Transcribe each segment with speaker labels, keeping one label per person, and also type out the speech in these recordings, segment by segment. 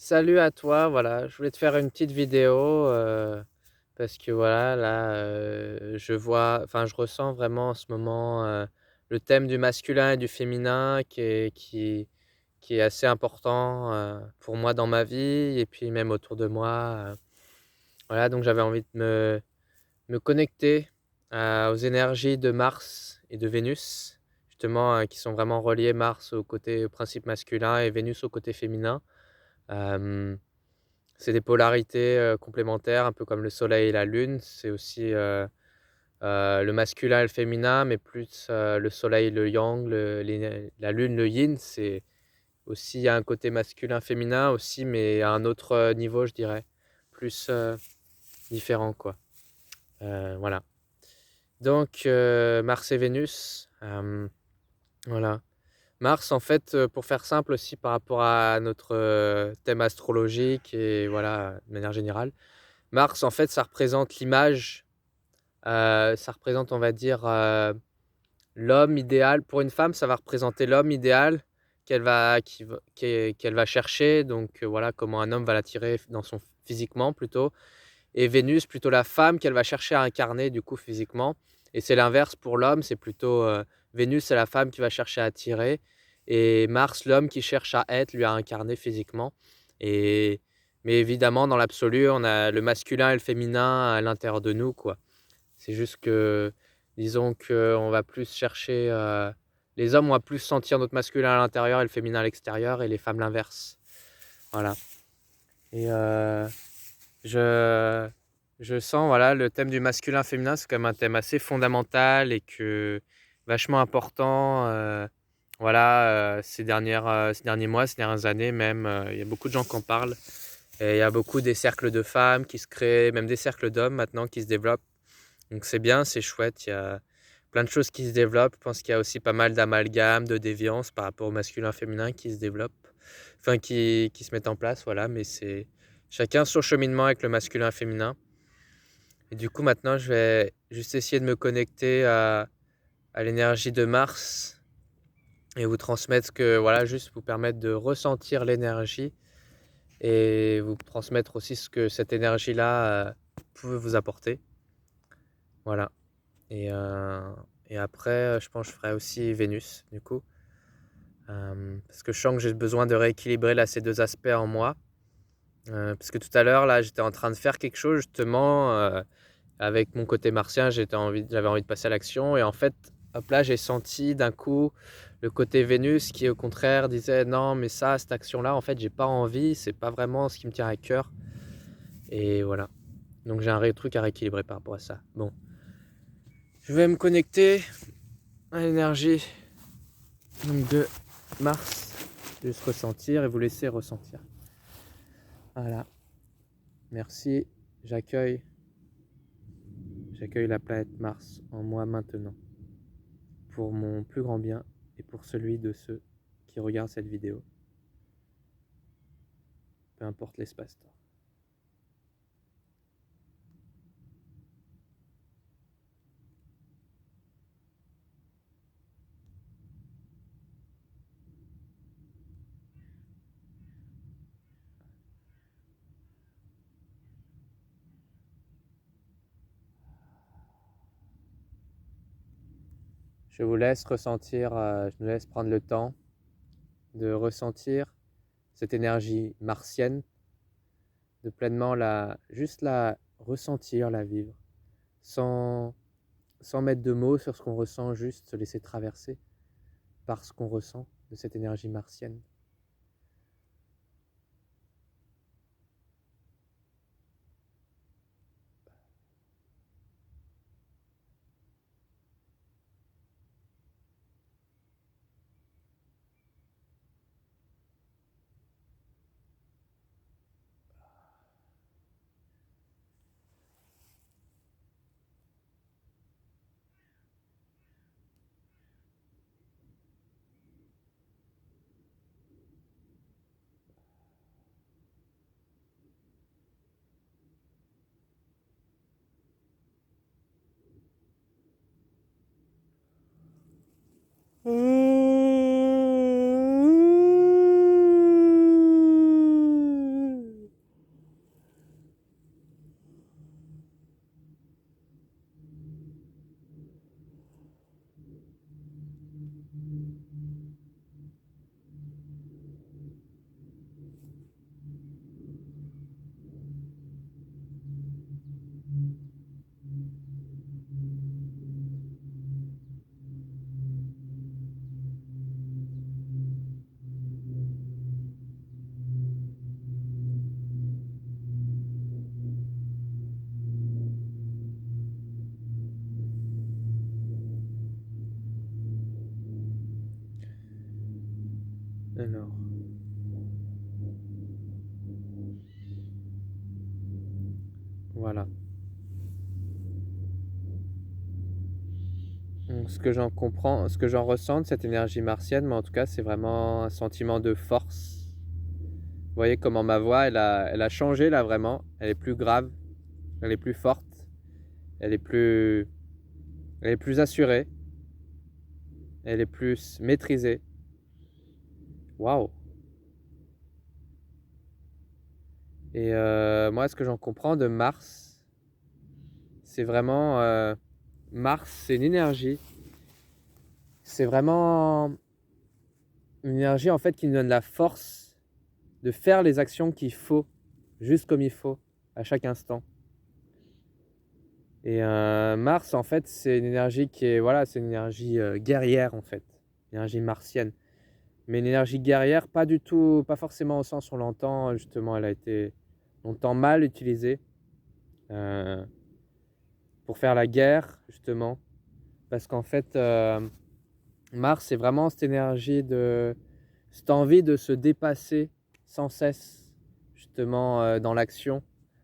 Speaker 1: Salut à toi, voilà, je voulais te faire une petite vidéo, parce que voilà, là, je ressens vraiment en ce moment, le thème du masculin et du féminin qui est assez important, pour moi dans ma vie et puis même autour de moi, voilà, donc j'avais envie de me connecter, aux énergies de Mars et de Vénus, justement, qui sont vraiment reliées, Mars au principe masculin et Vénus au côté féminin. Hem C'est des polarités, complémentaires, un peu comme le soleil et la lune. C'est aussi, le masculin et le féminin, mais plus, le soleil, le yang, la lune, le yin. C'est aussi il y a un côté masculin-féminin aussi, mais à un autre, niveau, je dirais. Plus, différent, quoi. Voilà. Donc, Mars et Vénus, voilà. Mars, en fait, pour faire simple aussi par rapport à notre, thème astrologique et voilà, de manière générale. Mars, en fait, ça représente l'image, ça représente, on va dire, l'homme idéal. Pour une femme, ça va représenter l'homme idéal qu'elle va chercher, donc voilà, comment un homme va l'attirer dans son physiquement plutôt, et Vénus, plutôt la femme qu'elle va chercher à incarner, du coup, physiquement, et c'est l'inverse pour l'homme, c'est plutôt, Vénus, c'est la femme qui va chercher à attirer, et Mars, l'homme qui cherche à être, lui, à incarner physiquement. Et mais évidemment, dans l'absolu, on a le masculin et le féminin à l'intérieur de nous, quoi. C'est juste que, disons qu'on va plus chercher, les hommes, on va plus sentir notre masculin à l'intérieur et le féminin à l'extérieur, et les femmes l'inverse. Voilà. Et je je sens, voilà, le thème du masculin-féminin, c'est quand même un thème assez fondamental et que vachement important, voilà, ces derniers mois, ces dernières années même, il y a beaucoup de gens qui en parlent, et il y a beaucoup des cercles de femmes qui se créent, même des cercles d'hommes maintenant qui se développent. Donc c'est bien, c'est chouette, il y a plein de choses qui se développent. Je pense qu'il y a aussi pas mal d'amalgames, de déviances par rapport au masculin-féminin qui se développent, enfin qui se mettent en place, voilà, mais c'est chacun son cheminement avec le masculin-féminin. Et du coup, maintenant, je vais juste essayer de me connecter à l'énergie de Mars et vous transmettre ce que voilà, juste vous permettre de ressentir l'énergie et vous transmettre aussi ce que cette énergie-là, peut vous apporter. Voilà. Et et après, je pense que je ferai aussi Vénus, du coup, parce que je sens que j'ai besoin de rééquilibrer là ces 2 aspects en moi, parce que tout à l'heure là, j'étais en train de faire quelque chose justement, avec mon côté martien, j'avais envie de passer à l'action, et en fait, hop là, j'ai senti d'un coup le côté Vénus qui au contraire disait: «Non mais ça, cette action-là, en fait, j'ai pas envie, c'est pas vraiment ce qui me tient à cœur», et voilà. Donc j'ai un vrai truc à rééquilibrer par rapport à ça. Bon, je vais me connecter à l'énergie donc de Mars, juste ressentir et vous laisser ressentir. Voilà, merci, j'accueille j'accueille la planète Mars en moi maintenant, pour mon plus grand bien et pour celui de ceux qui regardent cette vidéo, peu importe l'espace-temps. Je vous laisse ressentir, je nous laisse prendre le temps de ressentir cette énergie martienne, de pleinement juste la ressentir, la vivre, sans sans mettre de mots sur ce qu'on ressent, juste se laisser traverser par ce qu'on ressent de cette énergie martienne. Alors, voilà. Donc, ce que j'en comprends, ce que j'en ressens de cette énergie martienne, mais en tout cas, c'est vraiment un sentiment de force. Vous voyez comment ma voix, elle a changé là vraiment. Elle est plus grave, elle est plus forte, elle est plus, elle est plus assurée, elle est plus maîtrisée. Waouh! Et moi, ce que j'en comprends de Mars, c'est vraiment Mars, c'est une énergie. C'est vraiment une énergie en fait qui nous donne la force de faire les actions qu'il faut, juste comme il faut, à chaque instant. Et Mars, en fait, c'est une énergie qui est, voilà, c'est une énergie guerrière, en fait, énergie martienne. Mais une énergie guerrière, pas du tout, pas forcément au sens où on l'entend, justement, elle a été longtemps mal utilisée euh, pour faire la guerre, justement. Parce qu'en fait, Mars, c'est vraiment cette énergie de, cette envie de se dépasser sans cesse, justement, dans l'action.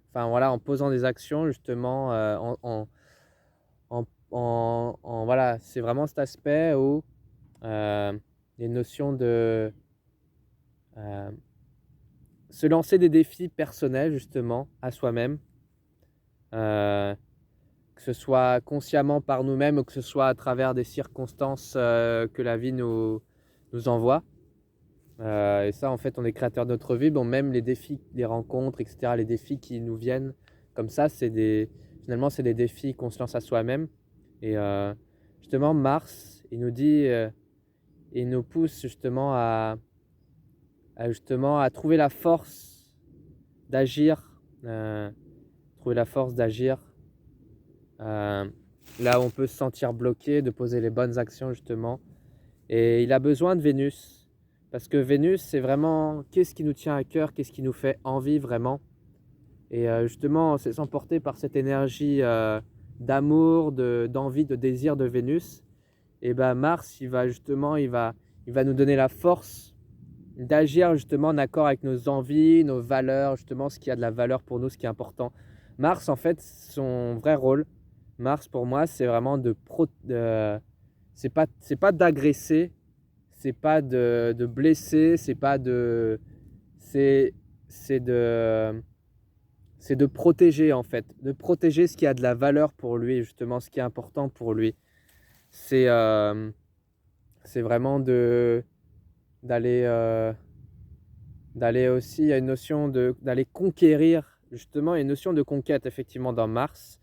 Speaker 1: Enfin, voilà, en posant des actions, justement, voilà, c'est vraiment cet aspect où il y a une notion de euh, se lancer des défis personnels, justement, à soi-même, euh, que ce soit consciemment par nous-mêmes ou que ce soit à travers des circonstances que la vie nous envoie. Et ça, en fait, on est créateur de notre vie. Bon, même les défis, les rencontres, etc., les défis qui nous viennent comme ça, finalement, c'est des défis qu'on se lance à soi-même. Et justement, Mars, il nous dit, il nous pousse justement à trouver la force d'agir, trouver la force d'agir euh, là où on peut se sentir bloqué, de poser les bonnes actions justement. Et il a besoin de Vénus, parce que Vénus, c'est vraiment qu'est-ce qui nous tient à cœur, qu'est-ce qui nous fait envie vraiment. Et justement, c'est s'emporter par cette énergie d'amour, d'envie, de désir de Vénus. Et ben Mars, il va nous donner la force d'agir justement en accord avec nos envies, nos valeurs, justement ce qui a de la valeur pour nous, ce qui est important. Mars, en fait, son vrai rôle, Mars pour moi, c'est vraiment c'est pas d'agresser, c'est pas de blesser, c'est pas de, c'est, c'est de, c'est de protéger en fait, de protéger ce qui a de la valeur pour lui, justement ce qui est important pour lui. C'est, euh, c'est vraiment d'aller, d'aller aussi, il y a une notion d'aller conquérir, justement, il y a une notion de conquête effectivement dans Mars.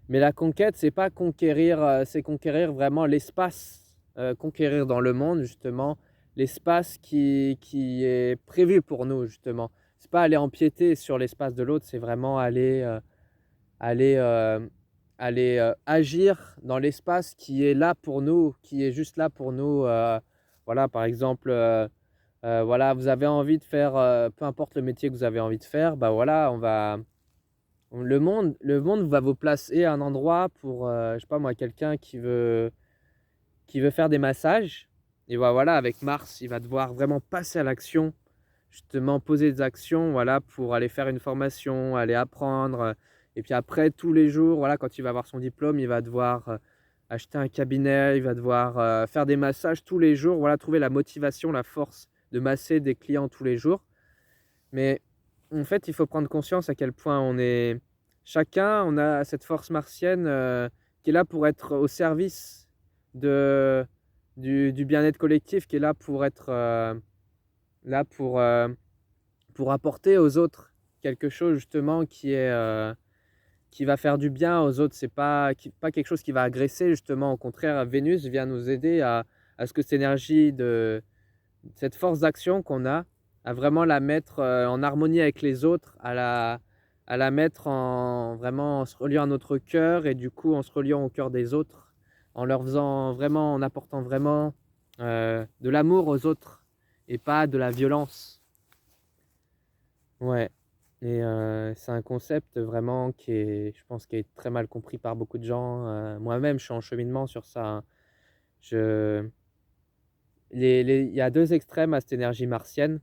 Speaker 1: Mais la conquête, c'est pas conquérir, c'est conquérir vraiment l'espace, conquérir dans le monde justement l'espace qui est prévu pour nous justement. C'est pas aller empiéter sur l'espace de l'autre, c'est vraiment aller, agir dans l'espace qui est là pour nous, qui est juste là pour nous. Voilà, par exemple, voilà, vous avez envie de faire, peu importe le métier que vous avez envie de faire, bah voilà, le monde va vous placer à un endroit pour, je sais pas moi, quelqu'un qui veut faire des massages. Et bah voilà, avec Mars, il va devoir vraiment passer à l'action, justement poser des actions, voilà, pour aller faire une formation, aller apprendre. Et puis après, tous les jours, voilà, quand il va avoir son diplôme, il va devoir acheter un cabinet, il va devoir faire des massages tous les jours, voilà, trouver la motivation, la force de masser des clients tous les jours. Mais en fait, il faut prendre conscience à quel point chacun, on a cette force martienne qui est là pour être au service de, du bien-être collectif, qui est là pour être là pour apporter aux autres quelque chose justement qui va faire du bien aux autres. C'est pas quelque chose qui va agresser justement. Au contraire, Vénus vient nous aider à ce que cette énergie cette force d'action qu'on a, à vraiment la mettre en harmonie avec les autres, à la mettre vraiment en se reliant à notre cœur et du coup en se reliant au cœur des autres, en leur faisant vraiment, en apportant vraiment de l'amour aux autres et pas de la violence. Ouais. Et c'est un concept vraiment je pense, qui est très mal compris par beaucoup de gens. Moi-même, je suis en cheminement sur ça, hein. Je, il y a 2 extrêmes à cette énergie martienne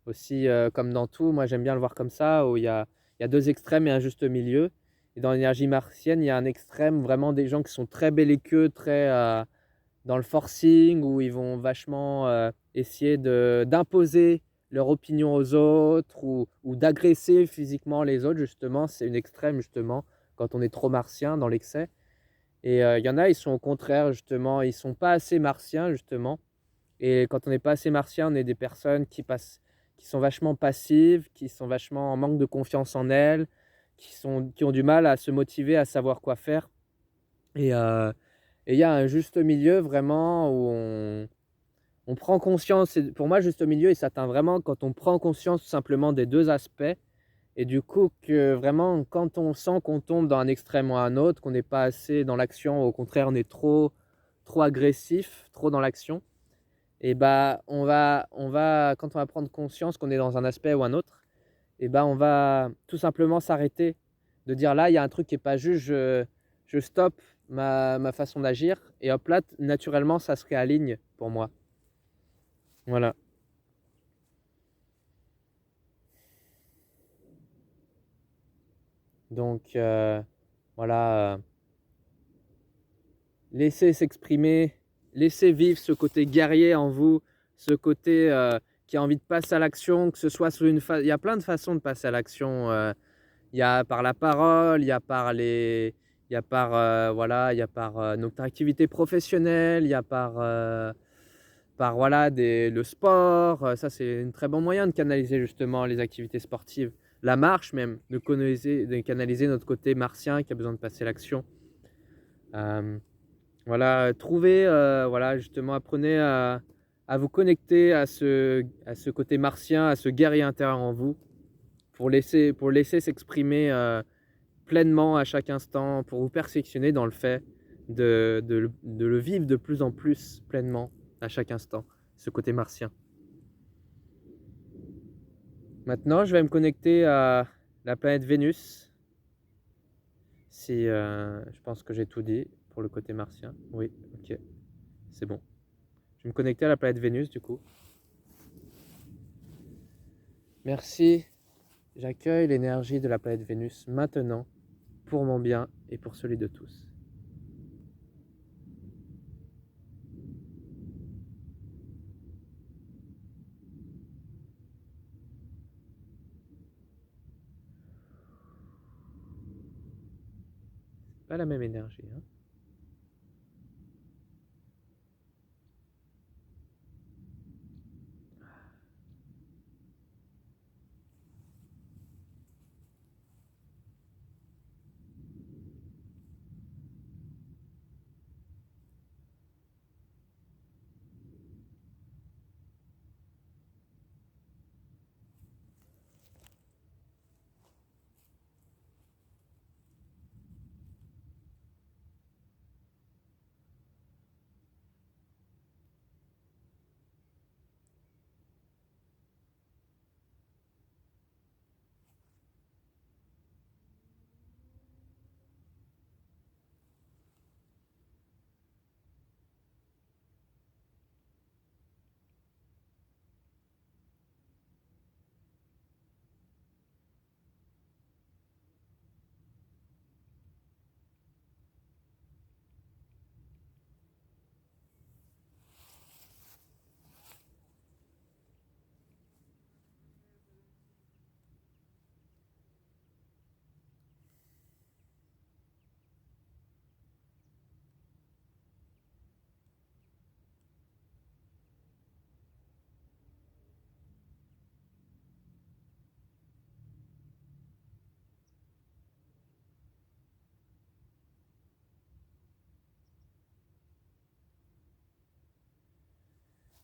Speaker 1: aussi, comme dans tout. Moi, j'aime bien le voir comme ça, où il y a 2 extrêmes et un juste milieu. Et dans l'énergie martienne, il y a un extrême, vraiment des gens qui sont très belliqueux, très, dans le forcing, où ils vont vachement, essayer d'imposer leur opinion aux autres ou d'agresser physiquement les autres justement. C'est une extrême justement, quand on est trop martien dans l'excès. Et il y en a, ils sont au contraire justement, ils sont pas assez martiens justement. Et quand on n'est pas assez martien, on est des personnes qui sont vachement passives, qui sont vachement en manque de confiance en elles, qui ont du mal à se motiver, à savoir quoi faire. Et il y a un juste milieu vraiment où on prend conscience, et pour moi, juste milieu, il s'atteint vraiment quand on prend conscience tout simplement des 2 aspects. Et du coup, que vraiment, quand on sent qu'on tombe dans un extrême ou un autre, qu'on n'est pas assez dans l'action, au contraire, on est trop agressif, trop dans l'action, et bah, quand on va prendre conscience qu'on est dans un aspect ou un autre, et bah, on va tout simplement s'arrêter, de dire: «Là, il y a un truc qui est pas juste, je stoppe ma façon d'agir», et hop là, naturellement, ça se réaligne pour moi. Voilà. Donc voilà, laissez s'exprimer, laissez vivre ce côté guerrier en vous, ce côté, qui a envie de passer à l'action, que ce soit sous une fa il y a plein de façons de passer à l'action, il y a par la parole, il y a par il y a par, voilà, il y a par, notre activité professionnelle, il y a par voilà le sport, ça c'est un très bon moyen de canaliser justement les activités sportives. La marche même, de canaliser notre côté martien qui a besoin de passer à l'action. Voilà, trouvez, voilà justement apprenez à vous connecter à ce côté martien, à ce guerrier intérieur en vous, pour le laisser s'exprimer, pleinement à chaque instant, pour vous perfectionner dans le fait de le vivre de plus en plus pleinement à chaque instant, ce côté martien. Maintenant, je vais me connecter à la planète Vénus, si, je pense que j'ai tout dit pour le côté martien. Oui, OK, c'est bon. Je vais me connecter à la planète Vénus du coup. Merci, j'accueille l'énergie de la planète Vénus maintenant, pour mon bien et pour celui de tous. Pas la même énergie, hein.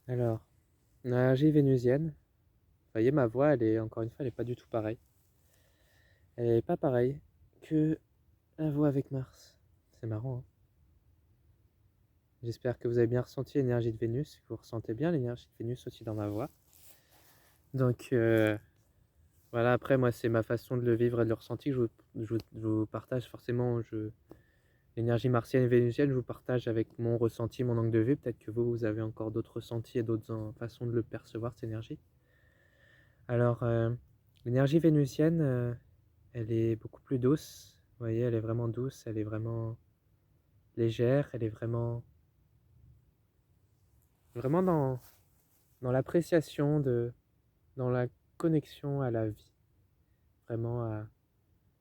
Speaker 1: Alors, l'énergie vénusienne, vous voyez ma voix, elle est encore une fois, elle est pas du tout pareille. Elle est pas pareille que la voix avec Mars. C'est marrant, hein. J'espère que vous avez bien ressenti l'énergie de Vénus, que vous ressentez bien l'énergie de Vénus aussi dans ma voix. Donc voilà, après moi c'est ma façon de le vivre et de le ressentir que je vous partage forcément. l'énergie martienne et vénusienne, je vous partage avec mon ressenti, mon angle de vue. Peut-être que vous avez encore d'autres ressentis et d'autres façons de le percevoir, cette énergie. Alors, l'énergie vénusienne, elle est beaucoup plus douce. Vous voyez, elle est vraiment douce, elle est vraiment légère, elle est vraiment dans l'appréciation dans la connexion à la vie. Vraiment,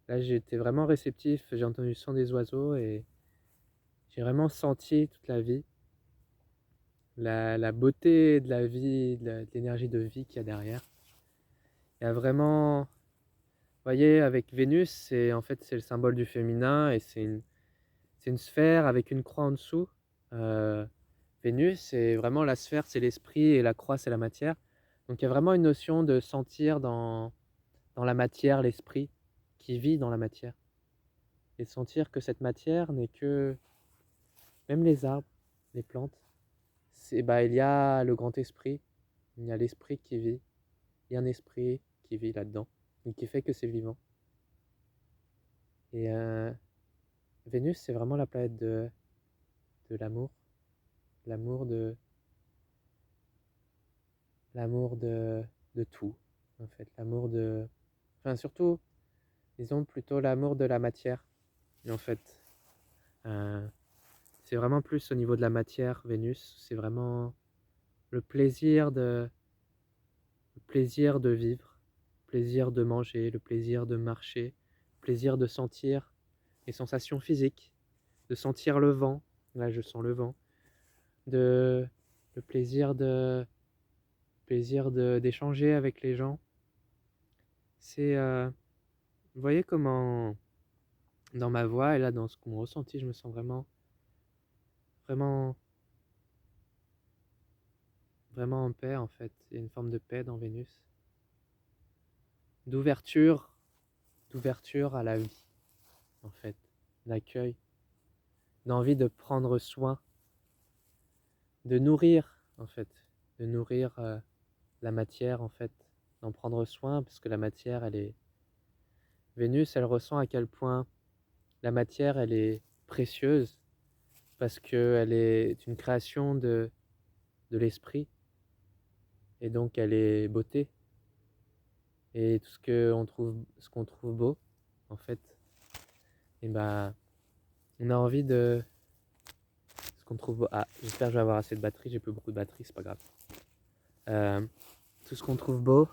Speaker 1: là, j'étais vraiment réceptif, j'ai entendu le chant des oiseaux et j'ai vraiment senti toute la vie, la beauté de la vie, de l'énergie de vie qu'il y a derrière. Il y a vraiment, vous voyez, avec Vénus, en fait, c'est le symbole du féminin et c'est une sphère avec une croix en dessous. Vénus, c'est vraiment la sphère, c'est l'esprit et la croix, c'est la matière. Donc il y a vraiment une notion de sentir dans la matière l'esprit qui vit dans la matière. Et sentir que cette matière n'est que, même les arbres, les plantes, il y a le grand esprit, il y a l'esprit qui vit, il y a un esprit qui vit là-dedans, et qui fait que c'est vivant. Et Vénus, c'est vraiment la planète de l'amour, l'amour de, l'amour de tout, en fait, l'amour de, enfin surtout, disons plutôt l'amour de la matière, en fait. Euh, c'est vraiment plus au niveau de la matière, Vénus, c'est vraiment le plaisir de vivre, le plaisir de manger, le plaisir de marcher, le plaisir de sentir les sensations physiques, de sentir le vent, là je sens le vent, de, le plaisir d'échanger avec les gens. C'est, vous voyez comment dans ma voix et là dans ce qu'on ressenti, je me sens vraiment, vraiment en paix en fait. Il y a une forme de paix dans Vénus, d'ouverture, d'ouverture à la vie en fait, d'accueil, d'envie de prendre soin, de nourrir en fait, de nourrir la matière en fait, d'en prendre soin parce que la matière elle est, Vénus elle ressent à quel point la matière elle est précieuse parce qu'elle est une création de l'esprit et donc elle est beauté et tout ce qu'on trouve beau en fait, et ben on a envie de ce qu'on trouve beau. Ah, j'espère que je vais avoir assez de batterie, j'ai plus beaucoup de batterie, c'est pas grave. Tout ce qu'on trouve beau,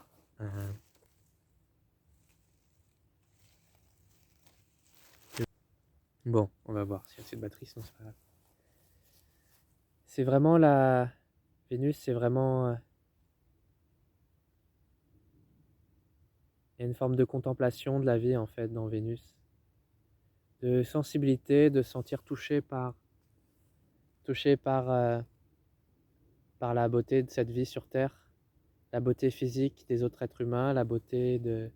Speaker 1: bon, on va voir s'il y a assez de batterie, sinon c'est pas grave. C'est vraiment la Vénus, c'est vraiment il y a une forme de contemplation de la vie en fait dans Vénus, de sensibilité, de sentir touché par la beauté de cette vie sur Terre, la beauté physique des autres êtres humains, la beauté des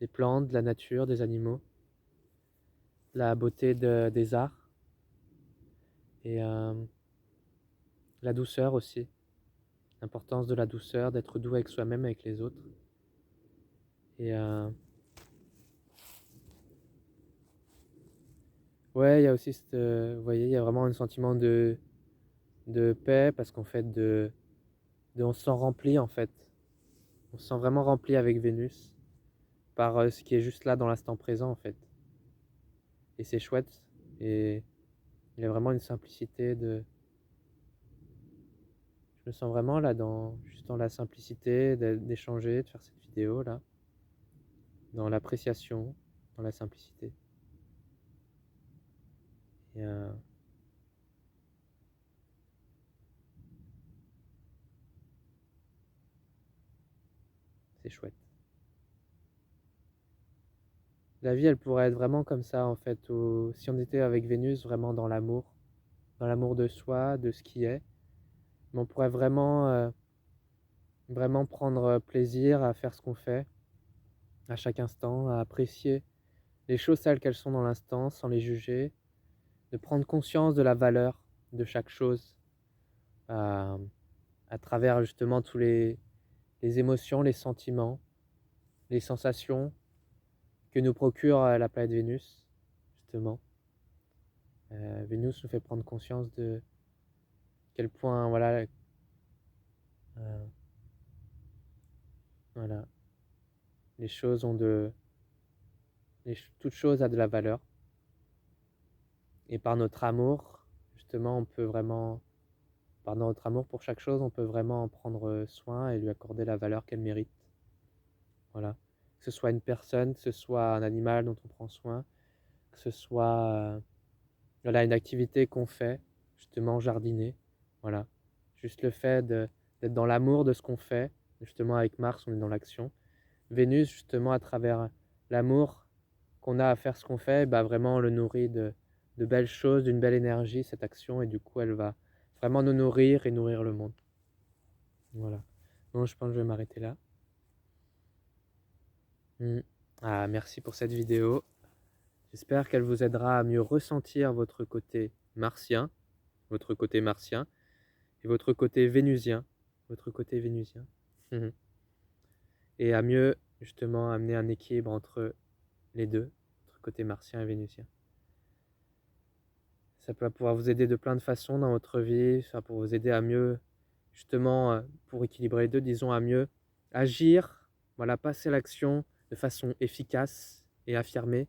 Speaker 1: plantes, de la nature, des animaux, la beauté des arts et la douceur aussi, l'importance de la douceur, d'être doux avec soi-même, avec les autres. Et ouais, il y a aussi vous voyez, il y a vraiment un sentiment de paix parce qu'en fait, on se sent rempli en fait. On se sent vraiment rempli avec Vénus par ce qui est juste là dans l'instant présent en fait. Et c'est chouette. Et il y a vraiment une simplicité je me sens vraiment là juste dans la simplicité d'échanger, de faire cette vidéo là. Dans l'appréciation, dans la simplicité. Et c'est chouette. La vie, elle pourrait être vraiment comme ça, en fait, si on était avec Vénus, vraiment dans l'amour de soi, de ce qui est, mais on pourrait vraiment prendre plaisir à faire ce qu'on fait, à chaque instant, à apprécier les choses telles qu'elles sont dans l'instant, sans les juger, de prendre conscience de la valeur de chaque chose, à, à travers justement tous les émotions, les sentiments, les sensations que nous procure la planète Vénus, justement. Vénus nous fait prendre conscience de quel point, voilà, voilà, les choses ont toute chose a de la valeur. Et par notre amour, justement, on peut vraiment, par notre amour pour chaque chose, on peut vraiment en prendre soin et lui accorder la valeur qu'elle mérite. Voilà. Que ce soit une personne, que ce soit un animal dont on prend soin, que ce soit voilà, une activité qu'on fait, justement jardiner. Voilà. Juste le fait d'être dans l'amour de ce qu'on fait. Justement, avec Mars, on est dans l'action. Vénus, justement, à travers l'amour qu'on a à faire ce qu'on fait, bah, vraiment on le nourrit de belles choses, d'une belle énergie, cette action, et du coup, elle va vraiment nous nourrir et nourrir le monde. Voilà. Bon, je pense que je vais m'arrêter là. Ah, merci pour cette vidéo. J'espère qu'elle vous aidera à mieux ressentir votre côté martien et votre côté vénusien, et à mieux justement amener un équilibre entre les deux, votre côté martien et vénusien. Ça peut pouvoir vous aider de plein de façons dans votre vie, ça pour vous aider à mieux, justement, pour équilibrer les deux, disons, à mieux agir, voilà, passer à l'action de façon efficace et affirmée,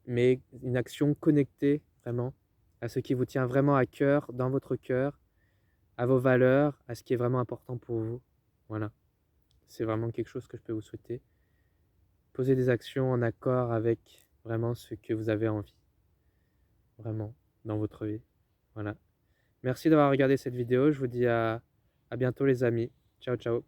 Speaker 1: mais une action connectée vraiment à ce qui vous tient vraiment à cœur, dans votre cœur, à vos valeurs, à ce qui est vraiment important pour vous. Voilà, c'est vraiment quelque chose que je peux vous souhaiter. Posez des actions en accord avec vraiment ce que vous avez envie, vraiment, dans votre vie. Voilà. Merci d'avoir regardé cette vidéo. Je vous dis à bientôt les amis. Ciao, ciao.